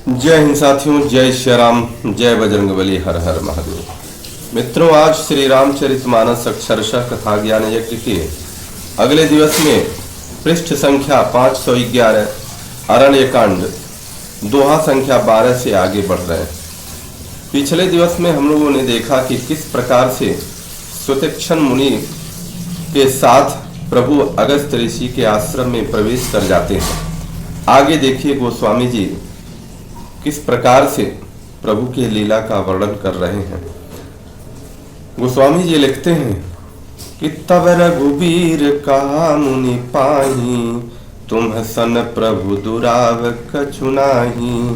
जय हिंद साथियों, जय श्री राम, जय बजरंगबली, हर हर महादेव। मित्रों, आज श्री रामचरितमानस अक्षरशः कथा ज्ञान यज्ञ के अगले दिवस में पृष्ठ संख्या 511 अरण्य कांड दोहा संख्या 12 से आगे बढ़ रहे हैं। पिछले दिवस में हम लोगों ने देखा कि किस प्रकार से सुतीक्षण मुनि के साथ प्रभु अगस्त ऋषि के आश्रम में प्रवेश कर जाते हैं। आगे देखिए, गोस्वामी जी किस प्रकार से प्रभु के लीला का वर्णन कर रहे हैं। गोस्वामी जी लिखते हैं कि तब रघुबीर कहा मुनि पाही, तुम सन प्रभु दुराव कछु नाही।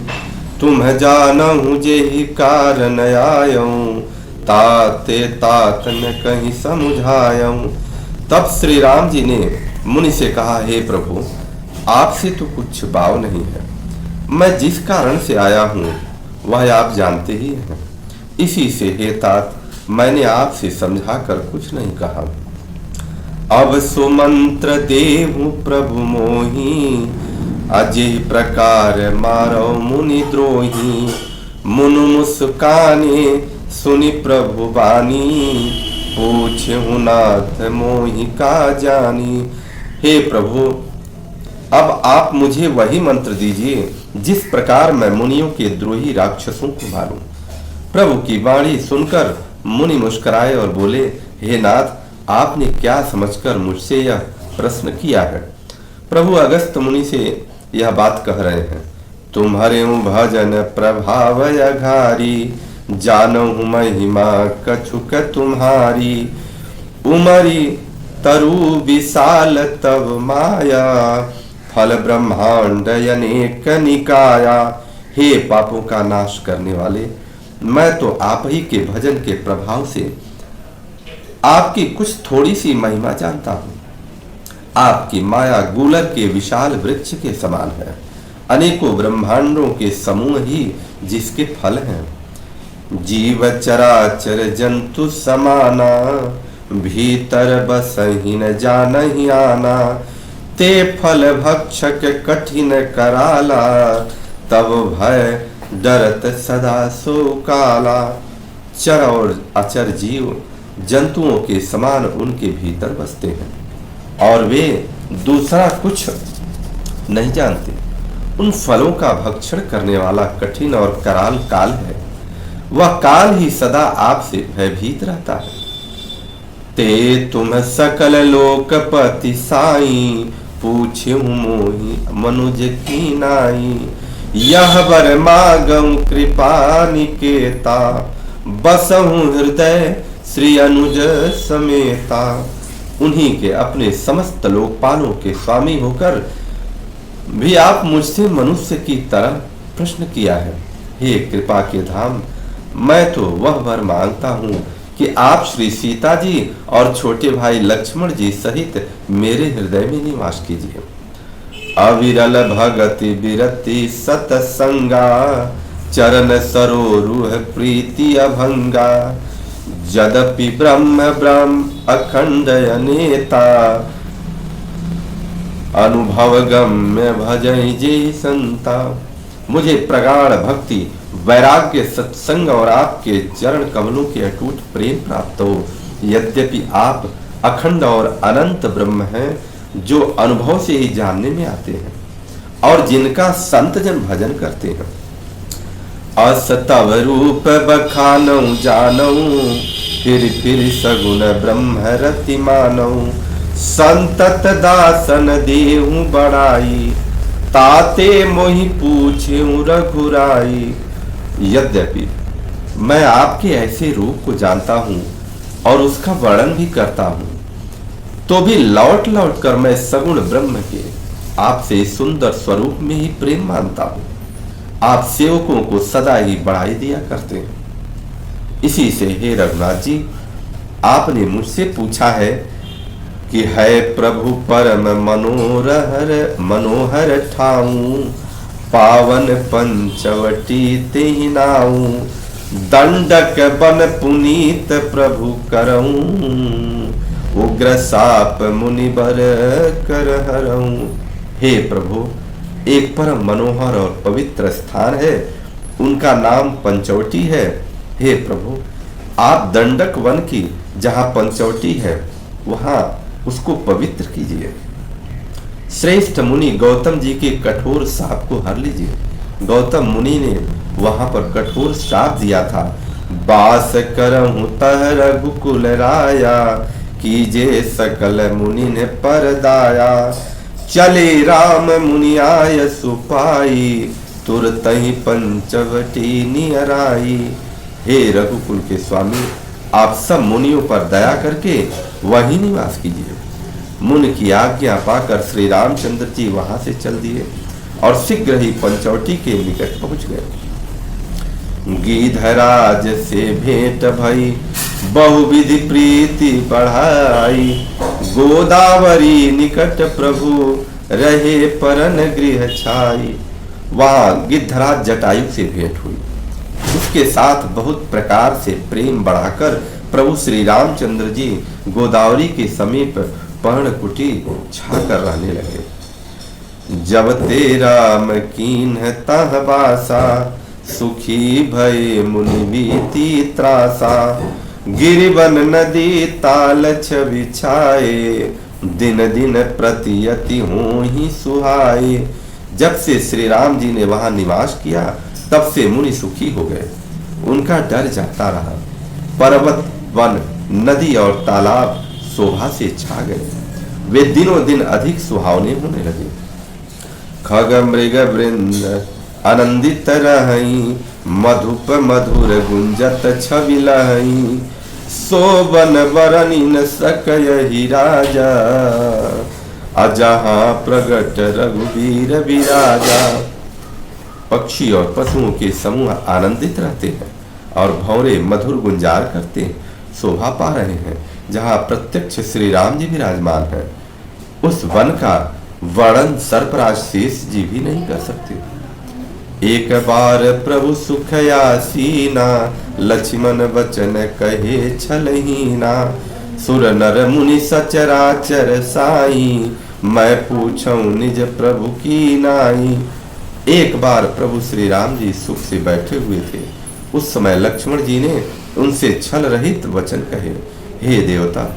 तुम जानहु जेहि कारण आयऊं, ताते तात न कहीं समुझायऊं। तब श्री राम जी ने मुनि से कहा, हे प्रभु, आपसे तो कुछ भाव नहीं है। मैं जिस कारण से आया हूँ वह आप जानते ही हैं। इसी से हे तात, मैंने आपसे समझा कर कुछ नहीं कहा। अब सुमंत्र देहु प्रभु मोही, अजय प्रकार मारो मुनि द्रोही। मुनु मुस्काने सुनि प्रभु बानी, पूछहु नाथ मोहि का जानी। हे प्रभु, अब आप मुझे वही मंत्र दीजिए जिस प्रकार मैं मुनियों के द्रोही राक्षसों को मारूं। प्रभु की वाणी सुनकर मुनि मुस्कुराए और बोले, हे नाथ, आपने क्या समझकर मुझसे यह प्रश्न किया है। प्रभु अगस्त मुनि से यह बात कह रहे हैं। तुम्हारे भजन प्रभाव अघारी, जानहु महिमा कछुक तुम्हारी। उमरी तरु विशाल तब माया, फल ब्रह्मांड अनेक निकाया। हे पापों का नाश करने वाले, मैं तो आप ही के भजन के प्रभाव से आपकी कुछ थोड़ी सी महिमा जानता हूँ। आपकी माया गूलर के विशाल वृक्ष के समान है। अनेकों ब्रह्मांडों के समूह ही जिसके फल हैं। जीव चराचर जंतु समाना, भीतर बसहि न जानहि आना। ते फल भक्षक कठिन कराला, तब भय डरत सदा सो काला। चर और अचर जीव जंतुओं के समान उनके भीतर बसते हैं और वे दूसरा कुछ नहीं जानते। उन फलों का भक्षण करने वाला कठिन और कराल काल है। वह काल ही सदा आपसे भयभीत रहता है। ते तुम सकल लोकपति साई, पूछहु मोहि मनुज की नाई। यह वर मागं कृपा निकेता, बसहु हृदय श्री अनुज समेता। उन्हीं के अपने समस्त लोकपालों के स्वामी होकर भी आप मुझसे मनुष्य की तरह प्रश्न किया है। हे कृपा के धाम, मैं तो वह वर मांगता हूँ कि आप श्री सीता जी और छोटे भाई लक्ष्मण जी सहित मेरे हृदय में निवास कीजिए। अविरल भगति विरति सतसंगा, चरण सरोरुह प्रीति अभंगा। यद्यपि ब्रह्म ब्रह्म अखंड अनेता, अनुभव गम्य भजहि जे संता। मुझे प्रगाढ़ भक्ति, वैराग्य, सत्संग और आपके चरण कमलों के अटूट प्रेम प्राप्त हो। यद्यपि आप अखंड और अनंत ब्रह्म हैं, जो अनुभव से ही जानने में आते हैं और जिनका संत जन भजन करते हैं। अस तव रूप बखानौ जानौ, फिर सगुण ब्रह्म रति मानौ। संतत दासन देहु बड़ाई, ताते मोहि पूछेउ रघुराई। यद्यपि मैं आपके ऐसे रूप को जानता हूँ और उसका वर्णन भी करता हूँ, तो भी लौट लौट कर मैं सगुण ब्रह्म के आपसे सुंदर स्वरूप में ही प्रेम मानता हूँ। आप सेवकों को सदा ही बढ़ाई दिया करते हैं। इसी से हे रघुनाथ जी, आपने मुझसे पूछा है कि है प्रभु परम मनोहर ठाऊं। पावन पंचवटी तेहि नाऊ, दंडक बन पुनीत प्रभु करऊं। उग्र साप मुनि बर कर हरऊं। हे प्रभु, एक परम मनोहर और पवित्र स्थान है, उनका नाम पंचवटी है। हे प्रभु, आप दंडक वन की जहाँ पंचवटी है वहाँ उसको पवित्र कीजिए। श्रेष्ठ मुनि गौतम जी के कठोर शाप को हर लीजिए। गौतम मुनि ने वहां पर कठोर शाप दिया था, बास करहु तह रघुकुल राया, कीजे सकल मुनि ने परदाया। चले राम मुनि आय सुपाई, तुरतहि पंचवटी नियराई। हे रघुकुल के स्वामी, आप सब मुनियों पर दया करके वहीं निवास कीजिए। मुनि की आज्ञा पाकर श्री रामचंद्र जी वहां से चल दिए और शीघ्र ही पंचवटी के निकट पहुंच गए। गिधराज से भेंट भई, बहुविधि प्रीति बढ़ाई। गोदावरी निकट प्रभु, रहे परन गृह छाई। वहां गिद्धराज जटायु से भेंट हुई। उसके साथ बहुत प्रकार से प्रेम बढ़ाकर प्रभु श्री रामचंद्र जी गोदावरी के समीप पर्णकुटी छाकर रहने लगे। जब ते राम कीन्ह तह बासा, सुखी भय मुनि बीती त्रासा। गिरिवन नदी ताल छवि छाए, दिन दिन प्रतियति होहि सुहाए। जब से श्री राम जी ने वहां निवास किया तब से मुनि सुखी हो गए। उनका डर जाता रहा। पर्वत, वन, नदी और तालाब शोभा से छा गए। वे दिनों दिन अधिक सुहावने होने लगे। खग मृग वृंद आनंदित रही, मधुप मधुर गुंजत छवि लही। सोबन बरनी न सकयहि राजा, अजहाँ प्रगट रघुवीर विराजा। पक्षी और पशुओं के समूह आनंदित रहते हैं और भौरे मधुर गुंजार करते शोभा पा रहे हैं, जहाँ प्रत्यक्ष श्री राम जी विराजमान है। उस वन का वर्णन सर्पराज शेष जी भी नहीं कर सकते। एक बार प्रभु सुख आसीना, लक्ष्मण वचन कहे छलहीना। सुर नर मुनि सचराचर साई, मैं पूछूं निज प्रभु की नाई। एक बार प्रभु श्री राम जी सुख से बैठे हुए थे। उस समय लक्ष्मण जी ने उनसे छल रहित वचन कहे, हे देवता,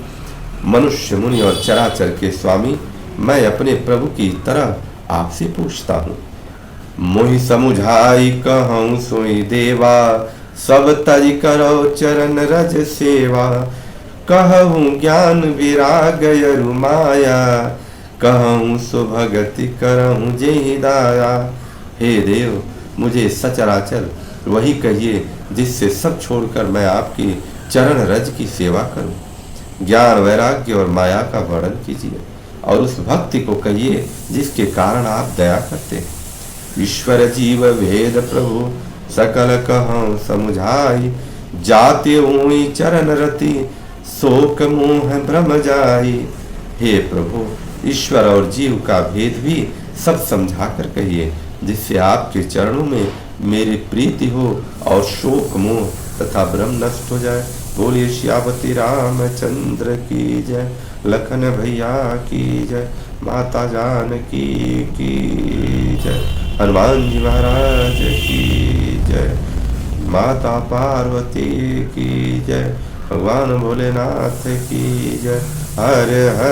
मनुष्य, मुनि और चराचर के स्वामी, मैं अपने प्रभु की तरह आपसे पूछता हूँ। मोहि समुझाई कहूँ सोई देवा, सब तज करो चरण रज सेवा। कहूँ ज्ञान विराग यरु माया, कहूँ सुभगति करहूँ जेहि दाया। हे देव, मुझे सचराचर वही कहिए जिससे सब छोड़कर मैं आपकी चरण रज की सेवा करूं। ज्ञान, वैराग्य और माया का वर्णन कीजिए और उस भक्ति को कहिए जिसके कारण आप दया करते हैं। ईश्वर जीव भेद प्रभु, सकल कहूँ समुझाई। जाते ऊई चरण रति, शोक मोह भ्रम जाई। हे प्रभु, ईश्वर और जीव का भेद भी सब समझा कर कहिए, जिससे आपके चरणों में मेरी प्रीति हो और शोक मोह तथा भ्रम नष्ट हो जाए। बोलिए श्यावती रामचंद्र की जय, लखन भैया की जय, माता जानकी की जय, हनुमान जी महाराज की जय, माता पार्वती की जय, भगवान भोलेनाथ की जय। हरे हरे।